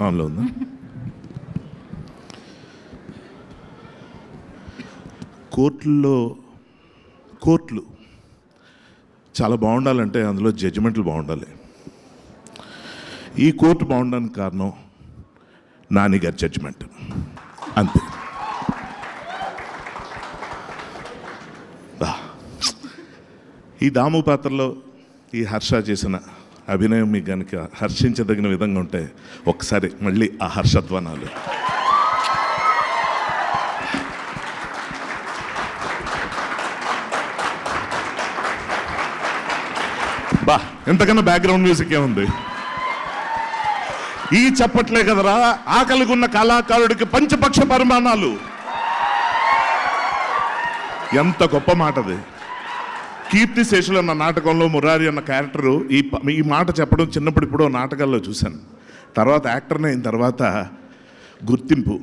ఆన్లో ఉందా? కోర్టులు చాలా బాగుండాలంటే అందులో జడ్జిమెంట్లు బాగుండాలి. ఈ కోర్టు బాగుండడానికి కారణం నాని గారి జడ్జిమెంట్, అంతే. ఈ దాము పాత్రలో ఈ హర్ష చేసిన అభినయం మీకు కనుక హర్షించదగిన విధంగా ఉంటే ఒకసారి మళ్ళీ ఆ హర్షధ్వానాలు. బా, ఎంతకన్నా బ్యాక్గ్రౌండ్ మ్యూజిక్ ఏముంది? ఈ చప్పట్లే కదరా ఆకలిగున్న కళాకారుడికి పంచపక్ష పరిమాణాలు. ఎంత గొప్ప మాట అది. కీర్తిశేషులు అన్న నాటకంలో మురారి అన్న క్యారెక్టరు ఈ మాట చెప్పడం చిన్నప్పుడు ఇప్పుడు నాటకాల్లో చూశాను. తర్వాత యాక్టర్ని అయిన తర్వాత గుర్తింపు,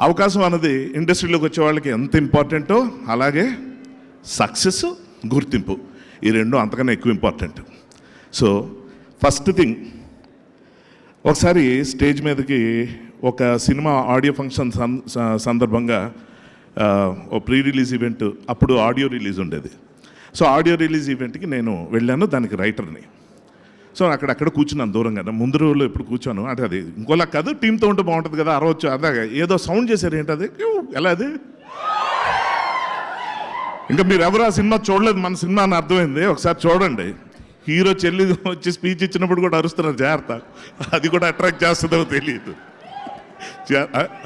అవకాశం అన్నది ఇండస్ట్రీలోకి వచ్చే వాళ్ళకి ఎంత ఇంపార్టెంటో అలాగే సక్సెస్, గుర్తింపు ఈ రెండు అంతకన్నా ఎక్కువ ఇంపార్టెంట్. సో ఫస్ట్ థింగ్, ఒకసారి స్టేజ్ మీదకి ఒక సినిమా ఆడియో ఫంక్షన్ సందర్భంగా ఓ ప్రీ రిలీజ్ ఈవెంట్, అప్పుడు ఆడియో రిలీజ్ ఉండేది. సో ఆడియో రిలీజ్ ఈవెంట్కి నేను వెళ్ళాను, దానికి రైటర్ని. సో అక్కడ కూర్చున్నాను దూరంగా. ముందు రోజుల్లో ఎప్పుడు కూర్చోను అంటే అది ఇంకోలా కాదు, టీంతో ఉంటే బాగుంటుంది కదా. అరవచ్చు అదే ఏదో సౌండ్ చేశారు, ఏంటది ఎలా అది? ఇంకా మీరు ఎవరు ఆ సినిమా చూడలేదు, మన సినిమా అని అర్థమైంది. ఒకసారి చూడండి. హీరో చెల్లి వచ్చి స్పీచ్ ఇచ్చినప్పుడు కూడా అరుస్తున్నారు, జాగ్రత్త. అది కూడా అట్రాక్ట్ చేస్తుందో తెలియదు.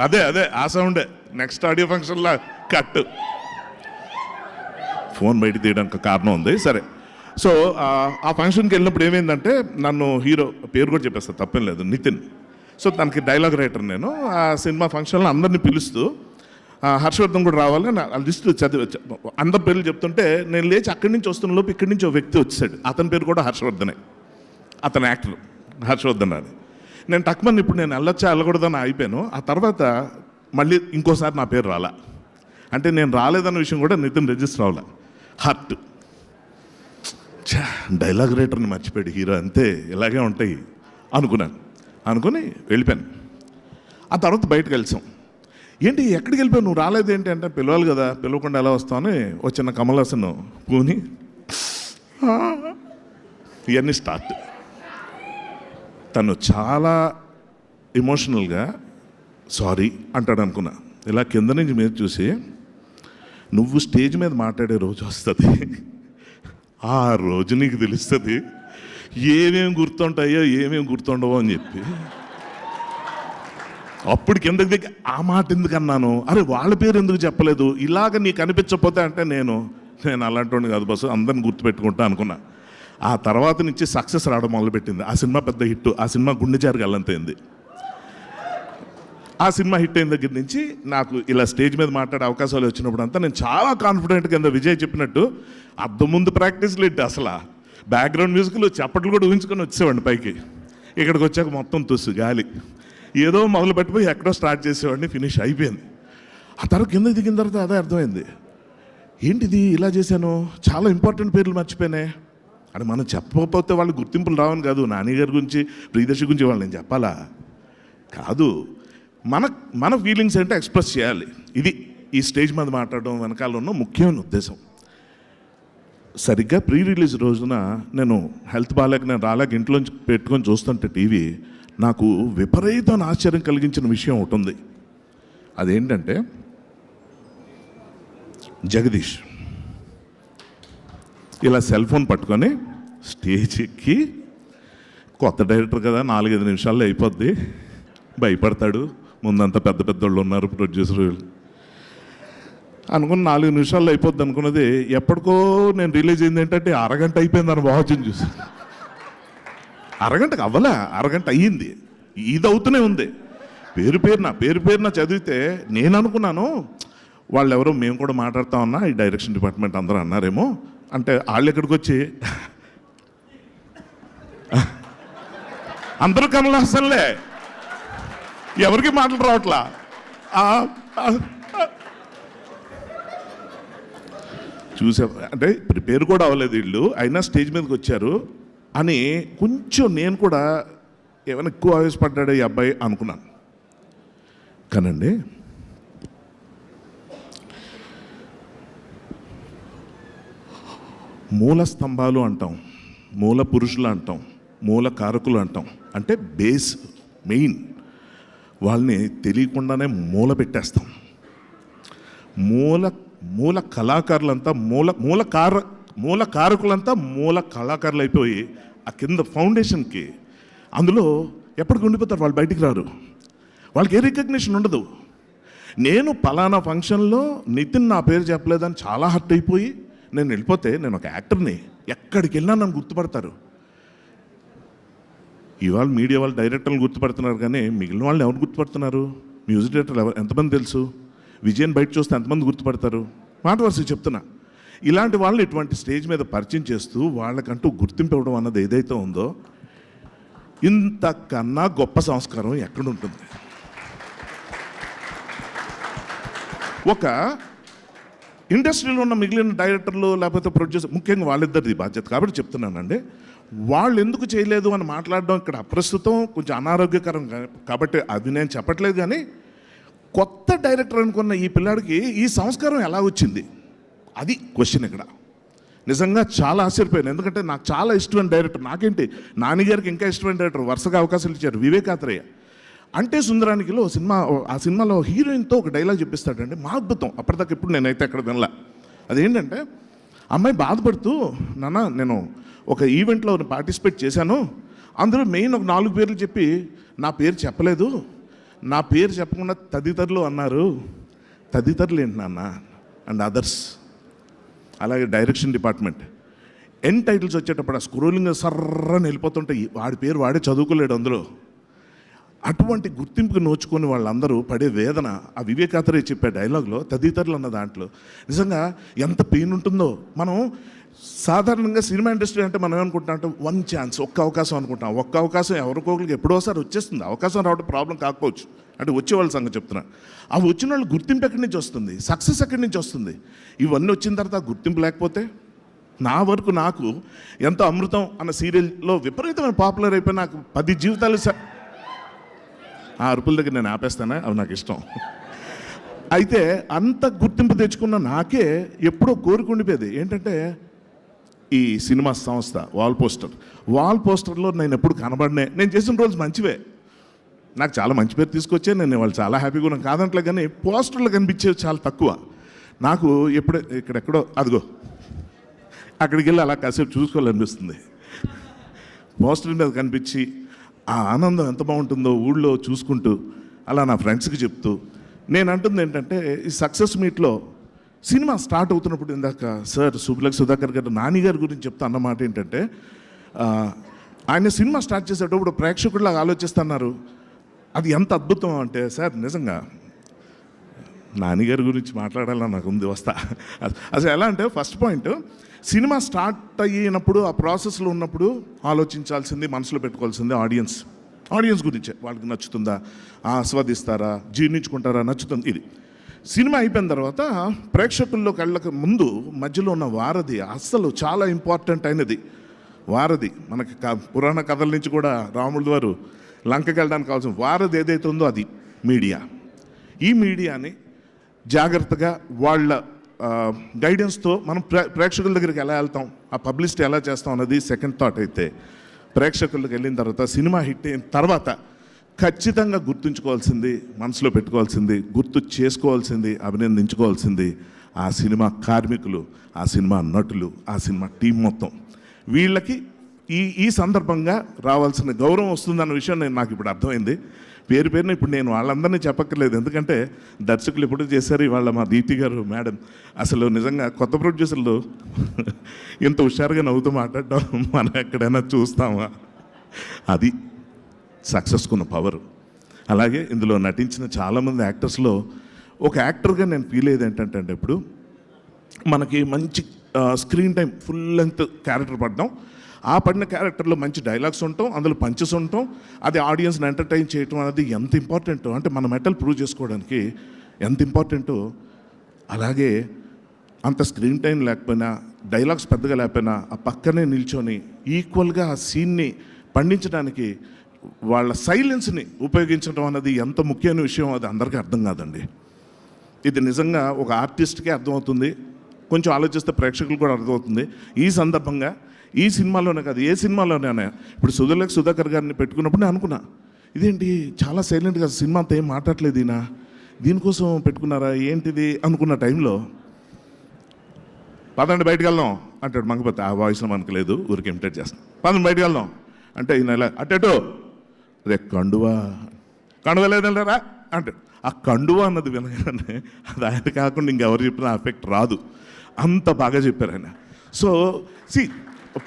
అదే ఆ సౌండే. నెక్స్ట్ ఆడియో ఫంక్షన్లో కట్. ఫోన్ బయట తీయడానికి కారణం ఉంది. సరే, సో ఆ ఫంక్షన్కి వెళ్ళినప్పుడు ఏమైందంటే, నన్ను హీరో పేరు కూడా చెప్పేస్తా, తప్పేం లేదు, నితిన్. సో తనకి డైలాగ్ రైటర్ నేను. ఆ సినిమా ఫంక్షన్లో అందరినీ పిలుస్తూ హర్షవర్ధన్ కూడా రావాలి ఆ లిస్ట్ చదివి అందరి పేర్లు చెప్తుంటే నేను లేచి అక్కడి నుంచి వస్తున్న లోపు ఇక్కడి నుంచి ఒక వ్యక్తి వచ్చాడు. అతని పేరు కూడా హర్షవర్ధనే, అతని యాక్టర్ హర్షవర్ధన్ అని. నేను టక్మన్ ఇప్పుడు నేను వెళ్ళకూడదని అయిపోయాను. ఆ తర్వాత మళ్ళీ ఇంకోసారి నా పేరు రాలా. అంటే నేను రాలేదన్న విషయం కూడా నితిన్ రిజిస్టర్ అవ్వాల. హర్ట్, డైలాగ్ రైటర్ని మర్చిపోయాడు హీరో, అంతే ఇలాగే ఉంటాయి అనుకుని వెళ్ళిపోయాను. ఆ తర్వాత బయటకు వెళ్తాం. ఏంటి ఎక్కడికి వెళ్ళిపోయావు, నువ్వు రాలేదు ఏంటి అంటే, పిలవాలి కదా, పిలవకుండా ఎలా వస్తామని వచ్చిన కమల్ హాసన్ పూని ఇవన్నీ స్టార్ట్. తను చాలా ఎమోషనల్గా సారీ అంటాడు అనుకున్నా. ఇలా కింద నుంచి మీద చూసి, నువ్వు స్టేజ్ మీద మాట్లాడే రోజు వస్తుంది, ఆ రోజు నీకు తెలుస్తుంది ఏమేమి గుర్తుంటాయో ఏమేమి గుర్తుండవో అని చెప్పి. అప్పుడు కిందకి దిగి ఆ మాట ఎందుకు అన్నాను, అరే వాళ్ళ పేరు ఎందుకు చెప్పలేదు, ఇలాగ నీకు అనిపించకపోతే అంటే నేను అలాంటి కాదు బస్సు, అందరిని గుర్తుపెట్టుకుంటా అనుకున్నా. ఆ తర్వాత నుంచి సక్సెస్ రావడం మొదలుపెట్టింది. ఆ సినిమా పెద్ద హిట్. ఆ సినిమా గుండె జారి గల్లంతైంది. ఆ సినిమా హిట్ అయిన దగ్గర నుంచి నాకు ఇలా స్టేజ్ మీద మాట్లాడే అవకాశాలు వచ్చినప్పుడు అంతా నేను చాలా కాన్ఫిడెంట్ కింద విజయ్ చెప్పినట్టు అద్దం ముందు ప్రాక్టీస్లు ఏంటి, అసలు బ్యాక్గ్రౌండ్ మ్యూజిక్లు చప్పట్లు కూడా ఊహించుకొని వచ్చేవాడిని పైకి. ఇక్కడికి వచ్చాక మొత్తం తుస్సు గాలి, ఏదో మొదలు పెట్టిపోయి ఎక్కడో స్టార్ట్ చేసేవాడిని, ఫినిష్ అయిపోయింది. ఆ తర్వాత కింద దిగిన తర్వాత అదే అర్థమైంది, ఏంటిది ఇలా చేశాను, చాలా ఇంపార్టెంట్ పేర్లు మర్చిపోయినాయి. అంటే మనం చెప్పకపోతే వాళ్ళు గుర్తింపులు రావని కాదు, నాని గారి గురించి ప్రియదర్శి గురించి వాళ్ళు నేను చెప్పాలా కాదు, మన ఫీలింగ్స్ ఏంటో ఎక్స్ప్రెస్ చేయాలి. ఇది ఈ స్టేజ్ మీద మాట్లాడడం వెనకాల ఉన్న ముఖ్యమైన ఉద్దేశం. సరిగ్గా ప్రీ రిలీజ్ రోజున నేను హెల్త్ బాగాలేక నేను రాలేక ఇంట్లోంచి పెట్టుకొని చూస్తుంటే టీవీ, నాకు విపరీతమైన ఆశ్చర్యం కలిగించిన విషయం ఒకటి ఉంది. అదేంటంటే జగదీష్ ఇలా సెల్ ఫోన్ పట్టుకొని స్టేజ్ ఎక్కి, కొత్త డైరెక్టర్ కదా 4-5 నిమిషాల్లో అయిపోద్ది, భయపడతాడు, ముందంతా పెద్ద పెద్దోళ్ళు ఉన్నారు ప్రొడ్యూసర్ అనుకుని 4 నిమిషాల్లో అయిపోద్ది అనుకున్నది ఎప్పటికో నేను రిలీజ్ అయింది ఏంటంటే అరగంట అయిపోయిందని వాచ్ని చూసి. అరగంటకు అవ్వలే, అరగంట అయ్యింది. ఇది అవుతూనే ఉంది. పేరు పేరున చదివితే నేను అనుకున్నాను వాళ్ళు ఎవరో మేము కూడా మాట్లాడుతామన్నా ఈ డైరెక్షన్ డిపార్ట్మెంట్ అందరూ అన్నారేమో అంటే, వాళ్ళు ఎక్కడికి వచ్చి అందరూ కమల్ హాసన్లే, ఎవరికి మాటలు రావట్లా. చూసా అంటే ప్రిపేర్ కూడా అవ్వలేదు వీళ్ళు, అయినా స్టేజ్ మీదకి వచ్చారు అని కొంచెం నేను కూడా ఏమైనా ఎక్కువ ఆవేశపడ్డాడు ఈ అబ్బాయి అనుకున్నాను. కానండి మూల స్తంభాలు అంటాం, మూల పురుషులు అంటాం, మూల కారకులు అంటాం. అంటే బేస్ మెయిన్ వాళ్ళని తెలియకుండానే మూల పెట్టేస్తాం. మూల కళాకారులంతా మూల కారకులంతా మూల కళాకారులు అయిపోయి ఆ కింద ఫౌండేషన్కి అందులో ఎప్పటికి ఉండిపోతారు, వాళ్ళు బయటికి రారు, వాళ్ళకి ఏ రికగ్నిషన్ ఉండదు. నేను పలానా ఫంక్షన్లో నితిన్ నా పేరు చెప్పలేదని చాలా హర్ట్ అయిపోయి నేను వెళ్ళిపోతే నేను ఒక యాక్టర్ని, ఎక్కడికి వెళ్ళినా నన్ను గుర్తుపడతారు. ఇవాళ మీడియా వాళ్ళు డైరెక్టర్లు గుర్తుపడుతున్నారు, కానీ మిగిలిన వాళ్ళని ఎవరు గుర్తుపడుతున్నారు? మ్యూజిక్ డైరెక్టర్లు ఎంతమంది తెలుసు? విజయన్ బయట చూస్తే ఎంతమంది గుర్తుపడతారు? మాట వరుస చెప్తున్నా. ఇలాంటి వాళ్ళని ఇటువంటి స్టేజ్ మీద పరిచయం చేస్తూ వాళ్ళకంటూ గుర్తింపు ఇవ్వడం అన్నది ఏదైతే ఉందో, ఇంతకన్నా గొప్ప సంస్కారం ఎక్కడుంటుంది? ఒక ఇండస్ట్రీలో ఉన్న మిగిలిన డైరెక్టర్లు లేకపోతే ప్రొడ్యూసర్, ముఖ్యంగా వాళ్ళిద్దరిది బాధ్యత కాబట్టి చెప్తున్నానండి. వాళ్ళు ఎందుకు చేయలేదు అని మాట్లాడడం ఇక్కడ అప్రస్తుతం, కొంచెం అనారోగ్యకరం కాబట్టి అది నేను చెప్పట్లేదు. కానీ కొత్త డైరెక్టర్ అనుకున్న ఈ పిల్లాడికి ఈ సంస్కారం ఎలా వచ్చింది, అది క్వశ్చన్ ఇక్కడ. నిజంగా చాలా ఆశ్చర్యపోయాను, ఎందుకంటే నాకు చాలా ఇష్టమైన డైరెక్టర్. నాకేంటి, నాన్నగారికి ఇంకా ఇష్టమైన డైరెక్టర్, వరుసగా అవకాశాలు ఇచ్చారు. వివేకాత్రేయ అంటే సుందరానికిలో సినిమా, ఆ సినిమాలో హీరోయిన్తో ఒక డైలాగ్ చెప్పిస్తాడండి, మా అద్భుతం. అప్పటిదాకా ఇప్పుడు నేనైతే ఎక్కడ వినలా. అదేంటంటే అమ్మాయి బాధపడుతూ, నాన్న నేను ఒక ఈవెంట్లో పార్టిసిపేట్ చేశాను, అందులో మెయిన్ ఒక 4 పేర్లు చెప్పి నా పేరు చెప్పలేదు, నా పేరు చెప్పకుండా తదితరులు అన్నారు. తదితరులు ఏంటి నాన్న? And others. అలాగే డైరెక్షన్ డిపార్ట్మెంట్ ఎన్ టైటిల్స్ వచ్చేటప్పుడు ఆ స్క్రోలింగ్ సర్రని వెళ్ళిపోతుంటే వాడి పేరు వాడే చదువుకోలేడు అందులో. అటువంటి గుర్తింపుకి నోచుకొని వాళ్ళందరూ పడే వేదన ఆ వివేకాత్రేయ చెప్పే డైలాగ్లో తదితరులు అన్న దాంట్లో నిజంగా ఎంత పెయిన్ ఉంటుందో. మనం సాధారణంగా సినిమా ఇండస్ట్రీ అంటే మనం ఏమనుకుంటాం అంటే వన్ ఛాన్స్, ఒక్క అవకాశం అనుకుంటాం. ఒక్క అవకాశం ఎవరికొకరికి ఎప్పుడోసారి వచ్చేస్తుంది. అవకాశం రావడం ప్రాబ్లం కాకపోవచ్చు, అంటే వచ్చే వాళ్ళ సంగతి చెప్తున్నా. ఆ వచ్చిన వాళ్ళు గుర్తింపు ఎక్కడి నుంచి వస్తుంది, సక్సెస్ ఎక్కడి నుంచి వస్తుంది? ఇవన్నీ వచ్చిన తర్వాత గుర్తింపు లేకపోతే, నా వరకు నాకు ఎంతో అమృతం అన్న సీరియల్లో విపరీతమైన పాపులర్ అయిపోయి నాకు 10 జీవితాలు. ఆ అరుపుల దగ్గర నేను ఆపేస్తానే, అవి నాకు ఇష్టం. అయితే అంత గుర్తింపు తెచ్చుకున్న నాకే ఎప్పుడో కోరుకుండిపోయేది ఏంటంటే, ఈ సినిమా సంస్థ వాల్ పోస్టర్లో నేను ఎప్పుడు కనబడినే. నేను చేసిన రోజు మంచివే, నాకు చాలా మంచి పేరు తీసుకొచ్చే, నేను వాళ్ళు చాలా హ్యాపీగా ఉన్నాను కాదంటలే. కానీ పోస్టర్లు కనిపించేవి చాలా తక్కువ. నాకు ఇక్కడెక్కడో అదిగో అక్కడికి వెళ్ళి అలా కాసేపు చూసుకోవాలనిపిస్తుంది. పోస్టర్ మీద కనిపించి ఆ ఆనందం ఎంత బాగుంటుందో ఊళ్ళో చూసుకుంటూ అలా నా ఫ్రెండ్స్కి చెప్తూ. నేను అంటుంది ఏంటంటే, ఈ సక్సెస్ మీట్లో సినిమా స్టార్ట్ అవుతున్నప్పుడు ఇందాక సార్ సుధాకర్ గారు నాని గారి గురించి చెప్తా అన్నమాట ఏంటంటే, ఆయన సినిమా స్టార్ట్ చేసేటప్పుడు ప్రేక్షకుడిలాగా ఆలోచిస్తున్నారు. అది ఎంత అద్భుతం అంటే సార్, నిజంగా నాన్నగారి గురించి మాట్లాడాలని నాకు ఉంది, వస్తా. అసలు ఎలా అంటే, ఫస్ట్ పాయింట్, సినిమా స్టార్ట్ అయినప్పుడు ఆ ప్రాసెస్లో ఉన్నప్పుడు ఆలోచించాల్సింది, మనసులో పెట్టుకోవాల్సింది ఆడియన్స్ గురించే. వాళ్ళకి నచ్చుతుందా, ఆస్వాదిస్తారా, జీర్ణించుకుంటారా, నచ్చుతుంది. ఇది సినిమా అయిపోయిన తర్వాత ప్రేక్షకుల్లో కళ్ళకు ముందు మధ్యలో ఉన్న వారధి అస్సలు చాలా ఇంపార్టెంట్ అయినది. వారధి మనకి పురాణ కథల నుంచి కూడా రాముడి వారు లంకకి వెళ్ళడానికి కావాల్సిన వారధి ఏదైతే ఉందో అది మీడియా. ఈ మీడియాని జాగ్రత్తగా వాళ్ళ గైడెన్స్తో మనం ప్రేక్షకుల దగ్గరికి ఎలా వెళ్తాం, ఆ పబ్లిసిటీ ఎలా చేస్తాం అన్నది సెకండ్ థాట్. అయితే ప్రేక్షకులకు వెళ్ళిన తర్వాత, సినిమా హిట్ అయిన తర్వాత ఖచ్చితంగా గుర్తుంచుకోవాల్సింది, మనసులో పెట్టుకోవాల్సింది, గుర్తు చేసుకోవాల్సింది, అభినందించుకోవాల్సింది ఆ సినిమా కార్మికులు, ఆ సినిమా నటులు, ఆ సినిమా టీం మొత్తం. వీళ్ళకి ఈ సందర్భంగా రావాల్సిన గౌరవం వస్తుందన్న విషయం నాకు ఇప్పుడు అర్థమైంది. పేరున ఇప్పుడు నేను వాళ్ళందరినీ చెప్పక్కర్లేదు, ఎందుకంటే దర్శకులు ఎప్పుడు చేశారు. ఇవాళ మా దీప్తి గారు మేడం, అసలు నిజంగా కొత్త ప్రొడ్యూసర్లు ఇంత హుషారుగా నవ్వుతూ మాట్లాడటం మనం ఎక్కడైనా చూస్తామా? అది సక్సెస్కున్న పవర్. అలాగే ఇందులో నటించిన చాలామంది యాక్టర్స్లో ఒక యాక్టర్గా నేను ఫీల్ అయ్యేది ఏంటంటే, ఇప్పుడు మనకి మంచి screen time, full length character పడడం, ఆ పడిన క్యారెక్టర్లో మంచి డైలాగ్స్ ఉండటం, అందులో పంచెస్ ఉండటం, అది ఆడియన్స్ని ఎంటర్టైన్ చేయటం అనేది ఎంత ఇంపార్టెంటో, అంటే మన మెటల్ ప్రూవ్ చేసుకోవడానికి ఎంత ఇంపార్టెంటో, అలాగే అంత స్క్రీన్ టైం లేకపోయినా, డైలాగ్స్ పెద్దగా లేకపోయినా, ఆ పక్కనే నిల్చొని ఈక్వల్గా ఆ సీన్ని పండించడానికి వాళ్ళ సైలెన్స్ని ఉపయోగించడం అన్నది ఎంత ముఖ్యమైన విషయం అది అందరికీ అర్థం కాదండి. ఇది నిజంగా ఒక ఆర్టిస్ట్కే అర్థమవుతుంది, కొంచెం ఆలోచిస్తే ప్రేక్షకులు కూడా అర్థమవుతుంది. ఈ సందర్భంగా ఈ సినిమాలోనే కాదు, ఏ సినిమాలోనే ఇప్పుడు సుధాకర్ గారిని పెట్టుకున్నప్పుడు నేను అనుకున్నా, ఇదేంటి చాలా సైలెంట్గా సినిమా అంతా ఏం మాట్లాడలేదు ఈయన, దీనికోసం పెట్టుకున్నారా ఏంటిది అనుకున్న టైంలో పదండి బయటకు వెళ్దాం అంటాడు మంగపతి. ఆ వాయిస్లో మనకు లేదు, ఊరికి ఇమిటేట్ చేస్తాం. పదండి బయటకు వెళ్దాం అంటే ఈయన ఇలా అటేటో రే కండువా లేదంటారా అంటే ఆ కండువా అన్నది వినగానే అది ఆయన కాకుండా ఇంకెవరు చెప్పిన ఎఫెక్ట్ రాదు, అంత బాగా చెప్పారు ఆయన. సో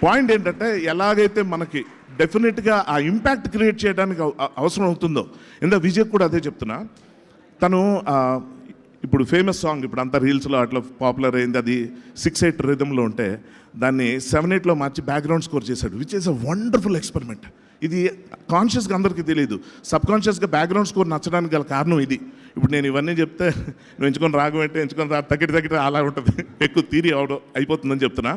పాయింట్ ఏంటంటే ఎలాగైతే మనకి డెఫినెట్గా ఆ ఇంపాక్ట్ క్రియేట్ చేయడానికి అవసరం అవుతుందో, ఇందా విజయ్ కూడా అదే చెప్తున్నా. తను ఇప్పుడు ఫేమస్ సాంగ్ ఇప్పుడు అంతా రీల్స్లో అట్లా పాపులర్ అయింది, అది 6/8 రిథంలో ఉంటే దాన్ని 7/8లో మార్చి బ్యాక్గ్రౌండ్ స్కోర్ చేశాడు, which is a wonderful experiment. ఇది కాన్షియస్గా అందరికీ తెలియదు, సబ్కాన్షియస్గా బ్యాక్గ్రౌండ్ స్కోర్ నచ్చడానికి గల కారణం ఇది. ఇప్పుడు నేను ఇవన్నీ చెప్తే నువ్వు ఎంచుకొని రాగం అంటే ఎంచుకొని తగ్గిటి అలా ఉంటుంది, ఎక్కువ థియరీ అయిపోతుందని చెప్తున్నా.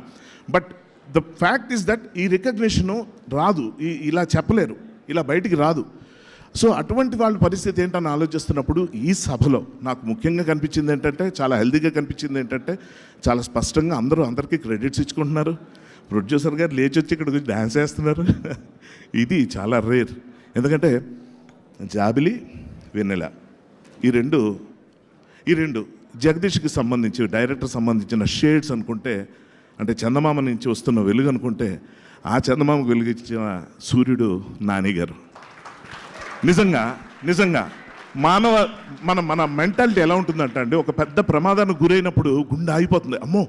But the fact is that ఈ రికగ్నిషను రాదు, ఇలా చెప్పలేరు, ఇలా బయటికి రాదు. సో అటువంటి వాళ్ళ పరిస్థితి ఏంటని ఆలోచిస్తున్నప్పుడు ఈ సభలో నాకు ముఖ్యంగా కనిపించింది ఏంటంటే, చాలా హెల్తీగా కనిపించింది ఏంటంటే, చాలా స్పష్టంగా అందరికీ క్రెడిట్స్ ఇచ్చుకుంటున్నారు. ప్రొడ్యూసర్ గారు లేచి వచ్చి ఇక్కడ గురించి డ్యాన్స్ వేస్తున్నారు. ఇది చాలా రేర్. ఎందుకంటే జాబిలి, వెన్నెల ఈ రెండు జగదీష్కి సంబంధించి డైరెక్టర్ సంబంధించిన షేడ్స్ అనుకుంటే, అంటే చందమామ నుంచి వస్తున్న వెలుగు అనుకుంటే, ఆ చందమామకు వెలుగిచ్చిన సూర్యుడు నాని గారు. నిజంగా మన మెంటాలిటీ ఎలా ఉంటుందంటే అండి, ఒక పెద్ద ప్రమాదానికి గురైనప్పుడు గుండె ఆగిపోతుంది, అమ్మో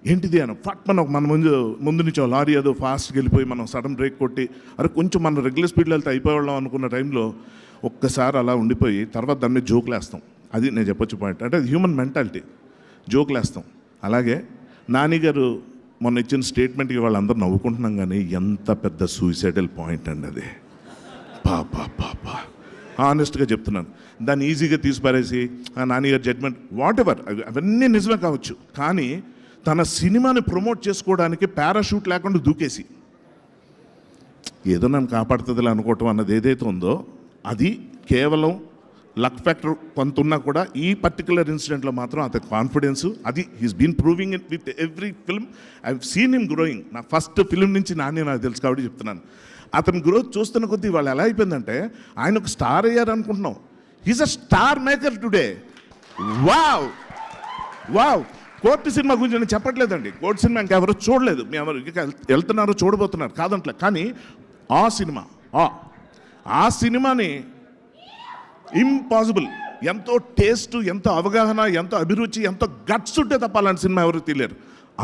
ఏంటిది అని ఫట్ మన ముందు నుంచి లారీ ఏదో ఫాస్ట్కి వెళ్ళిపోయి మనం సడన్ బ్రేక్ కొట్టి అరే కొంచెం మనం రెగ్యులర్ స్పీడ్లో వెళ్తే అయిపోవాళ్ళం అనుకున్న టైంలో ఒక్కసారి అలా ఉండిపోయి తర్వాత దాన్ని జోకులు వేస్తాం. అది నేను చెప్పొచ్చు పాయింట్, అంటే అది హ్యూమన్ మెంటాలిటీ, జోకులు వేస్తాం. అలాగే నాని గారు మొన్న ఇచ్చిన స్టేట్మెంట్కి వాళ్ళందరూ నవ్వుకుంటున్నాం, కానీ ఎంత పెద్ద సూసైడల్ పాయింట్ అండి అది. పాపా ఆనెస్ట్గా చెప్తున్నాను, దాన్ని ఈజీగా తీసిపారేసి నాన్నగారు జడ్జ్మెంట్ వాట్ ఎవర్ అవన్నీ నిజమే కావచ్చు, కానీ తన సినిమాని ప్రమోట్ చేసుకోవడానికి పారాషూట్ లేకుండా దూకేసి ఏదో నన్ను కాపాడుతుందిలే అనుకోవటం అన్నది ఏదైతే ఉందో అది కేవలం లక్ ఫ్యాక్టర్ కొంత ఉన్నా కూడా ఈ పర్టికులర్ ఇన్సిడెంట్లో మాత్రం అతని కాన్ఫిడెన్స్, అది he's been proving it with every film. I seen him growing. నా ఫస్ట్ ఫిల్మ్ నుంచి నాకు తెలుసు కాబట్టి చెప్తున్నాను. అతని గ్రోత్ చూస్తున్న కొద్దీ వాళ్ళు ఎలా అయిపోయిందంటే, ఆయన ఒక స్టార్ అయ్యారు అనుకుంటున్నాం, he's a star maker today. Wow court cinema గురించి నేను చెప్పట్లేదండి, కోర్టు సినిమా ఇంకెవరు చూడలేదు, మీ ఎవరు వెళ్తున్నారు చూడబోతున్నారు కాదంటలే, కానీ ఆ సినిమాని ఇంపాసిబుల్, ఎంతో టేస్ట్, ఎంతో అవగాహన, ఎంతో అభిరుచి, ఎంతో గట్స్ ఉంటే తప్ప అలాంటి సినిమా ఎవరు తెలియరు.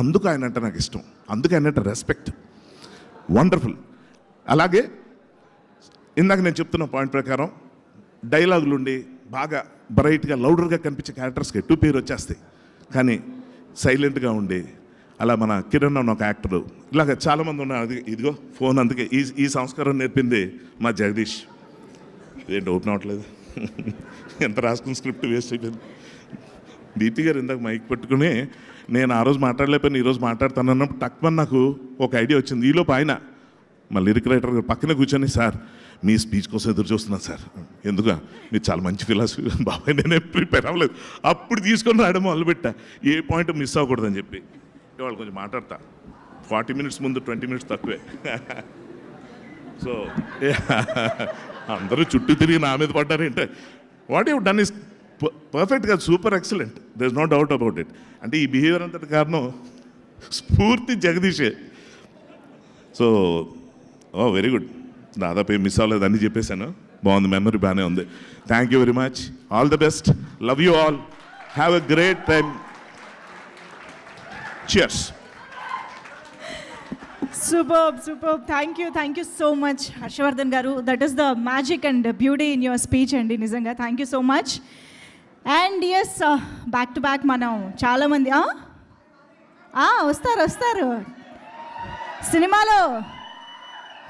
అందుకు ఆయన అంటే నాకు ఇష్టం, అందుకు ఆయన అంటే రెస్పెక్ట్. వండర్ఫుల్. అలాగే ఇందాక నేను చెప్తున్న పాయింట్ ప్రకారం డైలాగులు ఉండి బాగా బ్రైట్గా లౌడర్గా కనిపించే క్యారెక్టర్స్కి ఎటు పేరు వచ్చేస్తాయి, కానీ సైలెంట్గా ఉండి అలా మన కిరణ్ అన్న ఒక యాక్టరు, ఇలాగ చాలామంది ఉన్నారు. అది ఇదిగో ఫోన్, అందుకే ఈ సంస్కారం నేర్పింది మా జగదీష్. ఏంటి ఓపెన్ అవ్వట్లేదు, ఎంత రాసుకున్న స్క్రిప్ట్ వేస్ట్ అయిపోయింది. దీప్తి గారు ఇందాక మైక్ పెట్టుకుని నేను ఆ రోజు మాట్లాడలేకపోయినా ఈరోజు మాట్లాడతానన్నప్పుడు టక్మని నాకు ఒక ఐడియా వచ్చింది. ఈలోపు ఆయన మా లిరిక్ రైటర్ పక్కన కూర్చొని, సార్ మీ స్పీచ్ కోసం ఎదురు చూస్తున్నాను సార్. ఎందుకు? మీరు చాలా మంచి ఫిలాసఫీ. బాబాయ్ నేనే ప్రిపేర్ అవ్వలేదు, అప్పుడు తీసుకొని రాయడం మొదలుపెట్టా, ఏ పాయింట్ మిస్ అవ్వకూడదని చెప్పి. వాళ్ళు కొంచెం మాట్లాడతా, 40 minutes ముందు 20 minutes తక్కువే. సో అందరూ చుట్టూ తిరిగి నా మీద పడ్డారేంటే, వాట్ యూ డన్ ఇస్ పర్ఫెక్ట్గా super excellent, there is no doubt about it. అంటే ఈ బిహేవియర్ అంతటి కారణం స్ఫూర్తి జగదీషే. సో వెరీ గుడ్, దాదాపు ఏం మిస్ అవ్వలేదు, అన్నీ చెప్పేశాను. బాగుంది, మెమరీ బాగానే ఉంది. Thank you very much, all the best, love you all, have a great time, cheers. Superb. Thank you so much, Harshvardhan garu. That is the magic and beauty in your speech andi, nizanga. Thank you so much. And yes, back to back manam chaala mandi వస్తారు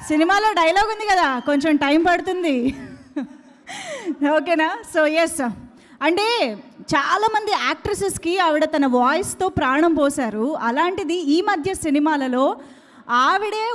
సినిమాలో dialogue ఉంది కదా, కొంచెం time పడుతుంది. ఓకేనా? So yes, అంటే చాలామంది యాక్ట్రెసెస్కి ఆవిడ తన వాయిస్తో ప్రాణం పోశారు. అలాంటిది ఈ మధ్య సినిమాలలో ఆవిడే